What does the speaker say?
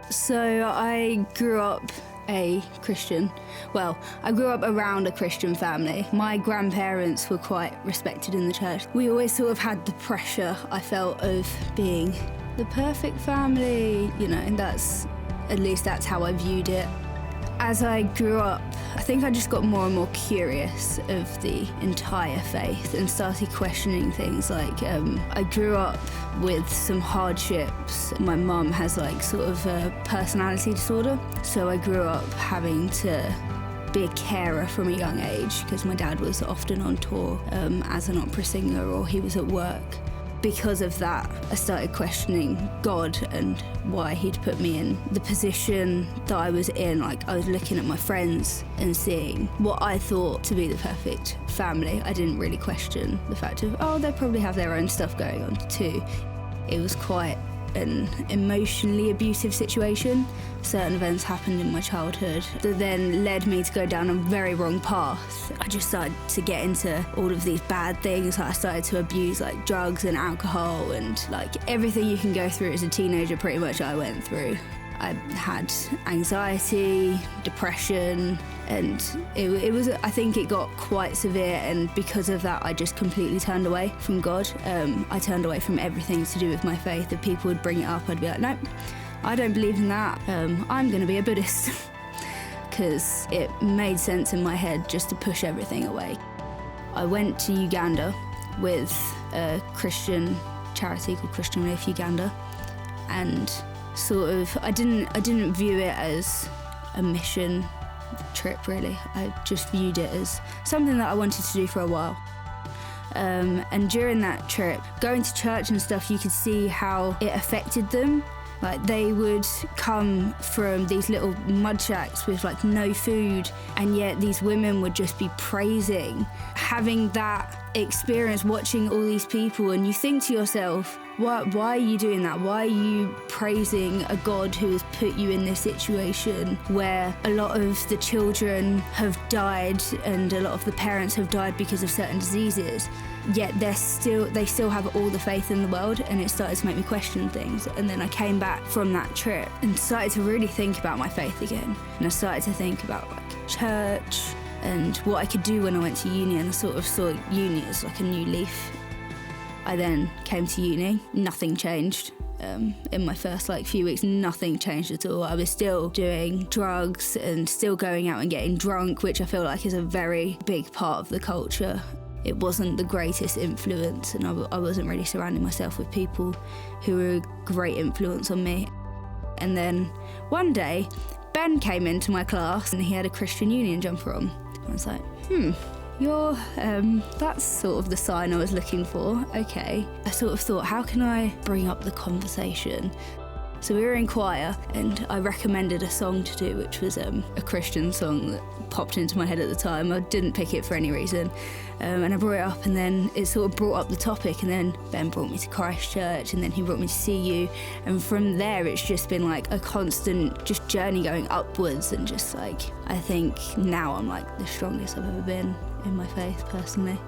So I grew up a Christian. Well, I grew up around a Christian family. My grandparents were quite respected in the church. We always sort of had the pressure, I felt, of being the perfect family, and at least that's how I viewed it. As I grew up, I think I just got more and more curious of the entire faith and started questioning things. I grew up with some hardships. My mum has sort of a personality disorder, so I grew up having to be a carer from a young age because my dad was often on tour as an opera singer, or he was at work. Because of that, I started questioning God and why he'd put me in the position that I was in. I was looking at my friends and seeing what I thought to be the perfect family. I didn't really question the fact of, they probably have their own stuff going on too. It was quite an emotionally abusive situation. Certain events happened in my childhood that then led me to go down a very wrong path. I just started to get into all of these bad things. I started to abuse drugs and alcohol and everything you can go through as a teenager, pretty much I went through. I had anxiety, depression, and I think it got quite severe, and because of that I just completely turned away from God. I turned away from everything to do with my faith. If people would bring it up, I'd be like, nope, I don't believe in that. I'm going to be a Buddhist. Because it made sense in my head just to push everything away. I went to Uganda with a Christian charity called Christian Relief Uganda, and I didn't view it as a mission trip, really. I just viewed it as something that I wanted to do for a while. And during that trip, going to church and stuff, you could see how it affected them. They would come from these little mud shacks with no food, and yet these women would just be praising. Having that experience, watching all these people, and you think to yourself, why are you doing that? Why are you praising a God who has put you in this situation where a lot of the children have died and a lot of the parents have died because of certain diseases? Yet they still have all the faith in the world, and it started to make me question things. And then I came back from that trip and started to really think about my faith again. And I started to think about church and what I could do when I went to uni, and I sort of saw uni as a new leaf. I then came to uni, nothing changed. In my first few weeks, nothing changed at all. I was still doing drugs and still going out and getting drunk, which I feel is a very big part of the culture. It wasn't the greatest influence, and I wasn't really surrounding myself with people who were a great influence on me. And then one day, Ben came into my class and he had a Christian Union jumper on. I was like, that's sort of the sign I was looking for. Okay. I sort of thought, how can I bring up the conversation? So we were in choir, and I recommended a song to do, which was a Christian song that popped into my head at the time. I didn't pick it for any reason. And I brought it up, and then it sort of brought up the topic, and then Ben brought me to Christchurch, and then he brought me to CU. And from there, it's just been a constant just journey going upwards, and just I think now I'm the strongest I've ever been in my faith, personally.